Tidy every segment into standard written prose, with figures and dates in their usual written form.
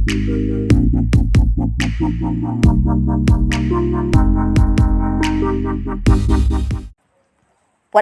Wat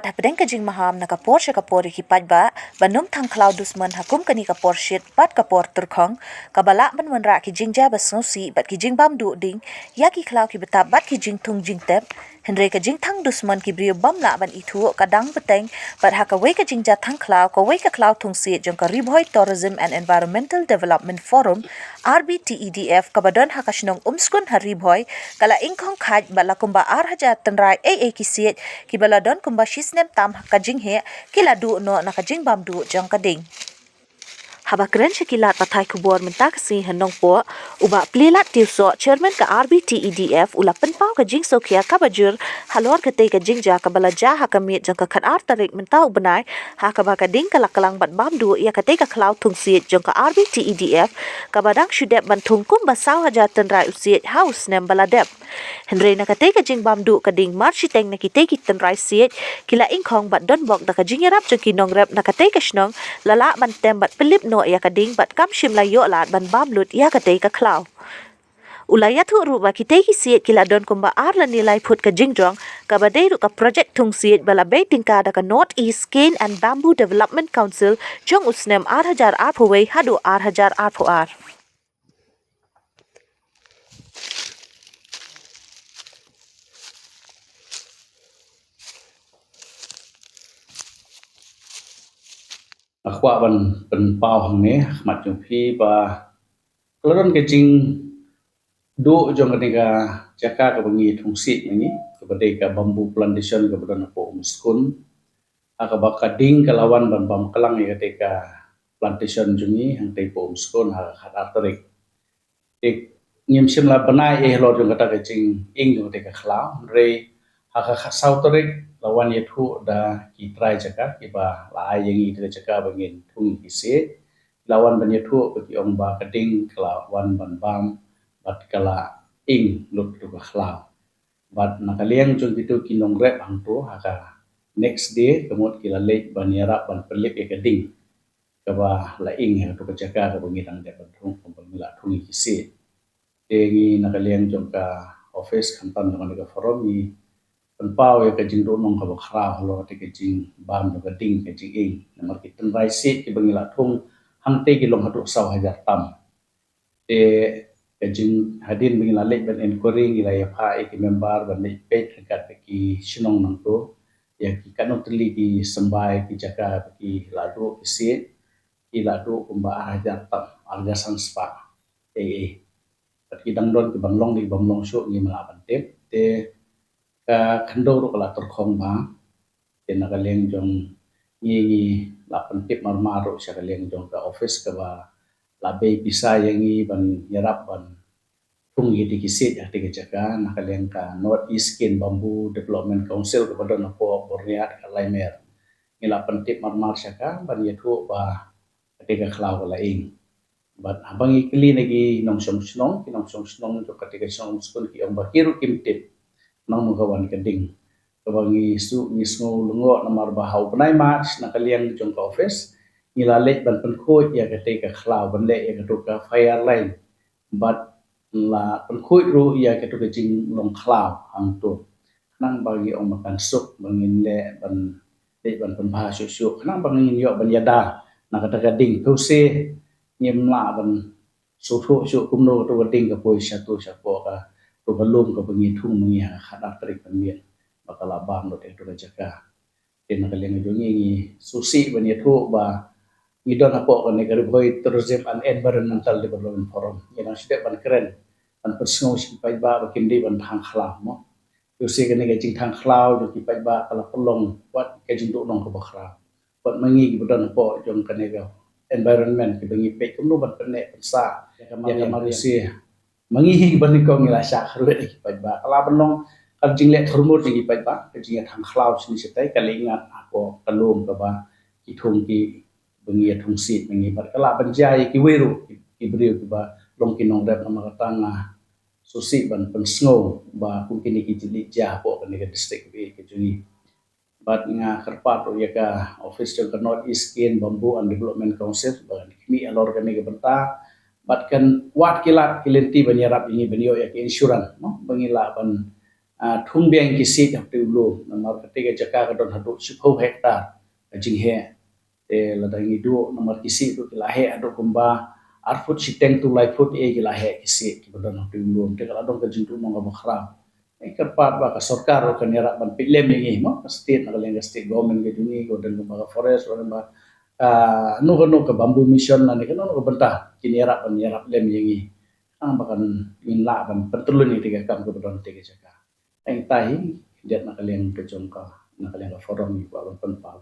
hapedeng kajing maham na kapor siya kapor ikipad ba, banum tang cloudus man hakum kani kapor shit pat kapor turkong, kabala man manra kijing jabas ngusi bat kijing bam du ding, ya ki cloud ki betap bat kijing tung jing tep, hendre kajing tang dusman ki brio bam la ban itu kadang beteng, bat hakawe kajing ja tang cloud kawe ka cloud tung si jong ka Riboy Tourism and Environmental Development Forum, RBTEDF kabadon hakashnong umskun ha Riboy, kala ingkong kaj bala kumba arhaja tenrai kisiet, kibaladon kumba shisnem tam kajing he kila du no na kajing bam du jang kading. Haba keren syakila tatai kubur mentah kasi henong po uba pelilat tiuso chairman ke RBTEDF ula penpau kajing sokia kabajur halor kete kajing ja kabala ja hakamit jang ka ar tarik mentah ubenai hakaba kading kalakalang bat bam du ia kete ka cloud tung siet jang ka RBTEDF kabadang syudep bantung kum basau hajatan rai usiet house nem baladep Henry na kate kajing bam du kading marchiteng na kite kitan rai siet kila ingkong bat don bok da kajing yarap jang kinong rep na kate kasnong lala bantem bat pelip no ya kading bat kam shim la yo lat ban bam lut ya kate ka klaw ulaya thu ru ba kite ki siet kila don kumba ar la nilai phut ka jingjong ka badai ru ka project thung siet bala be tingka da ka North East Cane and Bamboo Development Council jong usnem 8000 ar phawai hadu 8000 ar phuar Akwa ban penpau hang ne mat jong phi ba kelon ke jing do jong ketika jaka ke bengi thungsi ni ke badai ka bambu plantation ke badan po muskun aka bakading kalawan ban bam kelang ya ketika plantation jungi hang tai po muskun ha hat arterik ik nyim sim la banai lo jong kata ke jing ing jong ketika khlau re haka khasau terik lawan ye thu da ki try jaka ki ba la ai yang i jaka bangin thung ki se lawan ban ye thu ki ong ba kading lawan ban bam bat kala ing lut tu ka khlau bat nakaliang jong kitu kinong rep hang tu haka next day kemut ki la lek ban yara ban perlip ye kading ka ba la ing ha tu ka jaka ka bangin ang de ban thung ban la thung ki se ngi nakaliang jong ka office kantan dengan ka forum ni penpau ya kajing do nong ka bakra halo te kajing bam do gading kajing ing namar ki ten rai si ki bangila thung hang te ki long hatu saw hajar tam te kajing hadin bangila lek ban inquiry ila ya pha ki member ban lek page kat ki sinong nang to ya ki kanot li ki sambai ki jaka ki ladu ki si ki ladu kumba hajar tam arga sanspa ki dangdon ki banglong di banglong syo ni malaban te ka khandor kala terkhong ba ten nakaleng jong ngi la pentip marmar ro sya kaleng jong ka office ka ba la be bisa yangi ban yarap ban tung yi dikisit ya tiga jaka nakaleng ka North East Cane Bamboo Development Council ka badon po Borneat ka Laimer ngi la pentip marmar sya ka ban ye thu ba tiga khlau la ing bat abang ikli lagi nong som snong to ka tiga som skul ki ong ba kiru kimtip nang magawan kading kabangi su ni sngo lungo namar bahau penai march nakaliang jong ka office ngilale ban penkhoi ya kate ka khlau ban le ya katu ka fire line but la penkhoi ru ya katu ka jing long khlau hang tu nang bagi ong makan sup bangin le ban penbah su nang bangin yo ban yada nakata kading tu se nyemla ban su kumno to kading ka poi satu syapo ka to balum ka bengi thung mengi khada trik pemien bakala bam do te to jaka ten kaleng jongi ni susi ban ye thu ba idon apo ne Riboy Tourism and Environmental Development Forum ina side ban keren ban persngo si pai ba bakin di ban thang khla mo yo se ne ga jing thang khlau do ki pai ba kala polong wat ke jing do nong ko bakhra wat mangi ki bodon apo jong kane ga environment ki bengi pe kum no ban pene pensa ya kamari si mangi ban ko ngila sya khru ki pai ba kala benong kan jing le thurmur jing pai ba ke jing thang khlau sini setai kalingat apo kalum ka ba ki thung ki bengi thung sit mengi bar kala banjai ki weru ki brio ki ba long ki nong dap nama katanga susi ban pensngo ba ku kini ki jili ja po kan ke district bi ke juni bat nga kerpat ro ya ka office jong North East Cane Bamboo and Development Council ba kimi alor kami ke benta batkan wat kilat kilenti banyarap ini banyo ya ke insurans no bangila ban thung biang ki sit hak tu lu nomor ketiga jaka ka don hadu 10 hektar jing he te ladangi du nomor kisi tu kilahe adu kumba arfut siteng tu lai fut e kilahe kisi ki don hak tu lu te kala don ka jing tu mong ba khram e kerpat ba ka sarkar ka nera ban pilem ni no state na lenga state government ke duni ko dan ba forest or ba no ka bambu mission na ni kan no ka bentah kinera ban nera lem yengi ang bakan minla ban pertulun ni tiga kam ko don tiga jaka ang tahi dia nak kalian ke jongka nak kalian ke forum ni ba ban pau